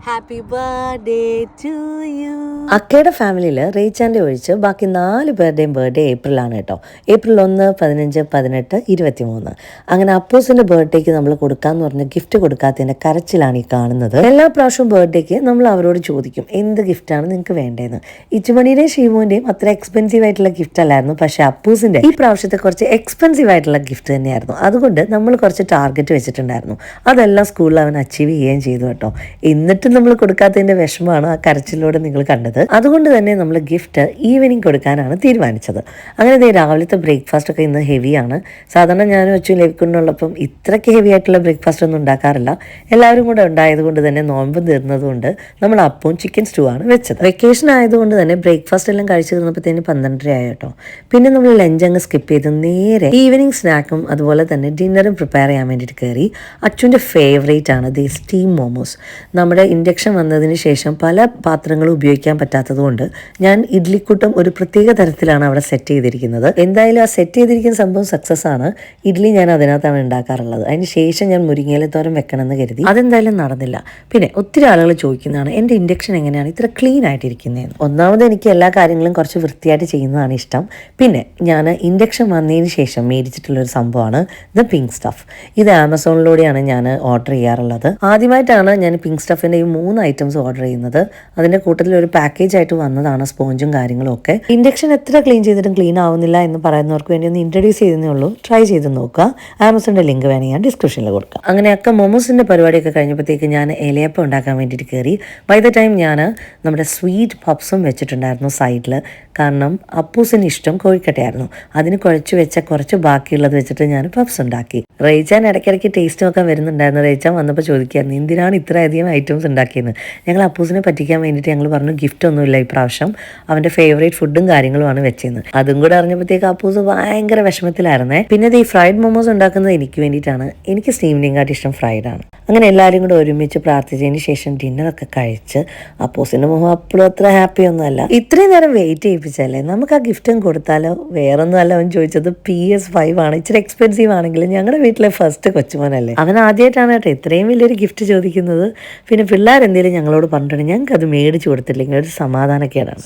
Happy birthday to you. അക്കയുടെ ഫാമിലിയിൽ റീച്ചാൻ്റെ ഒഴിച്ച് ബാക്കി 4 പേരുടെയും ബർത്ത്ഡേ ഏപ്രിലാണ് കേട്ടോ. ഏപ്രിൽ 1, 15, 18, 23. അങ്ങനെ അപ്പൂസിൻ്റെ ബർത്ത്ഡേക്ക് നമ്മൾ കൊടുക്കാമെന്ന് പറഞ്ഞ് ഗിഫ്റ്റ് കൊടുക്കാത്തതിൻ്റെ കരച്ചിലാണ് ഈ കാണുന്നത്. എല്ലാ പ്രാവശ്യവും ബർത്ത്ഡേക്ക് നമ്മൾ അവരോട് ചോദിക്കും എന്ത് ഗിഫ്റ്റാണ് നിങ്ങൾക്ക് വേണ്ടതെന്ന്. ഇച്ചുമണിയുടെയും ഷീമുവിൻ്റെയും അത്ര എക്സ്പെൻസീവ് ആയിട്ടുള്ള ഗിഫ്റ്റ് അല്ലായിരുന്നു, പക്ഷേ അപ്പൂസിൻ്റെ ഈ പ്രാവശ്യത്തെ കുറച്ച് എക്സ്പെൻസീവ് ആയിട്ടുള്ള ഗിഫ്റ്റ് തന്നെയായിരുന്നു. അതുകൊണ്ട് നമ്മൾ കുറച്ച് ടാർഗറ്റ് വെച്ചിട്ടുണ്ടായിരുന്നു. അതെല്ലാം സ്കൂളിൽ അവൻ അച്ചീവ് ചെയ്യുകയും ചെയ്തു കേട്ടോ. എന്നിട്ട് നമ്മൾ കൊടുക്കാത്തതിൻ്റെ വിഷമമാണ് ആ കരച്ചിലൂടെ നിങ്ങൾ കണ്ടത്. അതുകൊണ്ട് തന്നെ നമ്മൾ ഗിഫ്റ്റ് ഈവനിങ് കൊടുക്കാനാണ് തീരുമാനിച്ചത്. അങ്ങനെ രാവിലത്തെ ബ്രേക്ക്ഫാസ്റ്റ് ഒക്കെ ഇന്ന് ഹെവിയാണ്. സാധാരണ ഞാനും അച്ഛനും ലഭിക്കുന്നുള്ളപ്പം ഇത്രയ്ക്ക് ഹെവി ആയിട്ടുള്ള ബ്രേക്ക്ഫാസ്റ്റ് ഒന്നും ഉണ്ടാക്കാറില്ല. എല്ലാവരും കൂടെ ഉണ്ടായതുകൊണ്ട് തന്നെ നോമ്പ് തീർന്നതുകൊണ്ട് നമ്മൾ അപ്പവും ചിക്കൻ സ്റ്റൂ ആണ് വെച്ചത്. വെക്കേഷൻ ആയതുകൊണ്ട് തന്നെ ബ്രേക്ക്ഫാസ്റ്റ് എല്ലാം കഴിച്ചു തീർന്നപ്പോഴത്തേന് 12:30 ആയി കേട്ടോ. പിന്നെ നമ്മൾ ലഞ്ച് അങ്ങ് സ്കിപ്പ് ചെയ്ത് നേരെ ഈവനിങ് സ്നാക്കും അതുപോലെ തന്നെ ഡിന്നറും പ്രിപ്പയർ ചെയ്യാൻ വേണ്ടിയിട്ട് കയറി. അച്ഛൻ്റെ ഫേവറേറ്റ് ആണ് ദി സ്റ്റീം മോമോസ്. നമ്മുടെ ഇൻഡക്ഷൻ വന്നതിന് ശേഷം പല പാത്രങ്ങളും ഉപയോഗിക്കാൻ പറ്റാത്തത് കൊണ്ട് ഞാൻ ഇഡ്ലിക്കൂട്ടം ഒരു പ്രത്യേക തരത്തിലാണ് അവിടെ സെറ്റ് ചെയ്തിരിക്കുന്നത്. എന്തായാലും ആ സെറ്റ് ചെയ്തിരിക്കുന്ന സംഭവം സക്സസ് ആണ്. ഇഡ്ലി ഞാൻ അതിനകത്താണ് ഉണ്ടാക്കാറുള്ളത്. അതിന് ശേഷം ഞാൻ മുരിങ്ങയിലത്തോരൻ വെക്കണമെന്ന് കരുതി. അതെന്തായാലും നടന്നില്ല. പിന്നെ ഒത്തിരി ആളുകൾ ചോദിക്കുന്നതാണ് എൻ്റെ ഇൻഡക്ഷൻ എങ്ങനെയാണ് ഇത്ര ക്ലീൻ ആയിട്ടിരിക്കുന്നതെന്ന്. ഒന്നാമത് എനിക്ക് എല്ലാ കാര്യങ്ങളും കുറച്ച് വൃത്തിയായിട്ട് ചെയ്യുന്നതാണ് ഇഷ്ടം. പിന്നെ ഞാൻ ഇൻഡക്ഷൻ വന്നതിന് ശേഷം മേടിച്ചിട്ടുള്ളൊരു സംഭവമാണ് ദ പിങ്ക് സ്റ്റഫ്. ഇത് ആമസോണിലൂടെയാണ് ഞാൻ ഓർഡർ ചെയ്യാറുള്ളത്. ആദ്യമായിട്ടാണ് ഞാൻ പിങ്ക് സ്റ്റഫിൻ്റെ ഈ 3 ഐറ്റംസ് ഓർഡർ ചെയ്യുന്നത്. അതിൻ്റെ കൂട്ടത്തിൽ ഒരു പാക്കേജ് ആയിട്ട് വന്നതാണ് സ്പോഞ്ചും കാര്യങ്ങളും ഒക്കെ. ഇൻഡക്ഷൻ എത്ര ക്ലീൻ ചെയ്തിട്ടും ക്ലീൻ ആവുന്നില്ല എന്ന് പറയുന്നവർക്ക് വേണ്ടി ഒന്ന് ഇൻട്രൊഡ്യൂസ് ചെയ്തേ ഉള്ളൂ. ട്രൈ ചെയ്ത് നോക്കുക. ആമസോണിൻ്റെ ലിങ്ക് വേണമെങ്കിൽ ഞാൻ ഡിസ്ക്രിപ്ഷനിൽ കൊടുക്കാം. അങ്ങനെയൊക്കെ മൊമോസിൻ്റെ പരിപാടിയൊക്കെ കഴിഞ്ഞപ്പോഴത്തേക്ക് ഞാൻ ഇലയപ്പം ഉണ്ടാക്കാൻ വേണ്ടിയിട്ട് കയറി. ബൈ ദ ടൈം ഞാൻ നമ്മുടെ സ്വീറ്റ് പപ്സും വെച്ചിട്ടുണ്ടായിരുന്നു സൈഡിൽ. കാരണം അപ്പൂസിന് ഇഷ്ടം കോഴിക്കട്ടയായിരുന്നു. അതിന് കുഴച്ച് വെച്ച കുറച്ച് ബാക്കിയുള്ളത് വെച്ചിട്ട് ഞാൻ പപ്സ് ഉണ്ടാക്കി. റേച്ചാൻ ഇടയ്ക്കിടയ്ക്ക് ടേസ്റ്റ് നോക്കാൻ വരുന്നുണ്ടായിരുന്നു. റേച്ചാൻ വന്നപ്പോൾ ചോദിക്കായിരുന്നു എന്തിനാണ് ഇത്രയധികം ഐറ്റംസ് ഉണ്ടാക്കിയെന്ന്. ഞങ്ങൾ അപ്പൂസിനെ പറ്റിക്കാൻ വേണ്ടിയിട്ട് ഞങ്ങൾ പറഞ്ഞു ഗിഫ്റ്റ് ഒന്നുമില്ല ഇപ്രാവശ്യം, അവൻ്റെ ഫേവറേറ്റ് ഫുഡും കാര്യങ്ങളുമാണ് വെച്ചെന്ന്. അതും കൂടെ അറിഞ്ഞപ്പോഴത്തേക്ക് അപ്പൂസ് ഭയങ്കര വിഷമത്തിലായിരുന്നേ. പിന്നെ ഈ ഫ്രൈഡ് മോമോസ് ഉണ്ടാക്കുന്നത് എനിക്ക് വേണ്ടിയിട്ടാണ്. എനിക്ക് സ്റ്റീമിനെയും കാട്ടി ഇഷ്ടം ഫ്രൈഡ് ആണ്. അങ്ങനെ എല്ലാവരും കൂടെ ഒരുമിച്ച് പ്രാർത്ഥിച്ചതിന് ശേഷം ഡിന്നറൊക്കെ കഴിച്ച് അപ്പൂസിൻ്റെ മുഖം അപ്പോഴും അത്ര ഹാപ്പി ഒന്നുമല്ല. ഇത്രയും നേരം വെയിറ്റ് ചെയ്യിപ്പിച്ചല്ലേ, നമുക്ക് ആ ഗിഫ്റ്റും കൊടുത്താലോ? വേറൊന്നും അല്ല അവൻ ചോദിച്ചത് PS5 ആണ്. ഇച്ചിരി എക്സ്പെൻസീവ് ആണെങ്കിലും ഞങ്ങളുടെ വീട്ടിലെ ഫസ്റ്റ് കൊച്ചുമോനല്ലേ, അവൻ ആദ്യമായിട്ടാണ് കേട്ടോ ഇത്രയും വലിയൊരു ഗിഫ്റ്റ് ചോദിക്കുന്നത്. പിന്നെ പിള്ളേരെന്തെങ്കിലും ഞങ്ങളോട് പറഞ്ഞിട്ടുണ്ടെങ്കിൽ ഞങ്ങൾക്ക് അത് മേടിച്ചു കൊടുത്തില്ലെങ്കിൽ ഒരു സമാധാനക്കേടാണ്.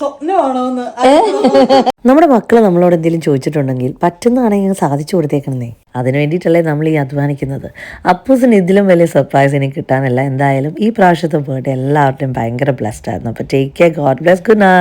നമ്മുടെ മക്കൾ നമ്മളോട് എന്തെങ്കിലും ചോദിച്ചിട്ടുണ്ടെങ്കിൽ പറ്റുന്നതാണെങ്കിൽ സാധിച്ചു കൊടുത്തേക്കണമെന്നേ. അതിന് വേണ്ടിയിട്ടല്ലേ നമ്മൾ ഈ അധ്വാനിക്കുന്നത്. അപ്പൂസിന് ഇതിലും വലിയ സർപ്രൈസ് എനിക്ക് കിട്ടാനല്ല. എന്തായാലും ഈ പ്രാവശ്യത്തെ ബർത്ത്ഡേ എല്ലാവരുടെയും ഭയങ്കര ബ്ലെസ്ഡ് ആയിരുന്നു. അപ്പോൾ take care, God bless, good night.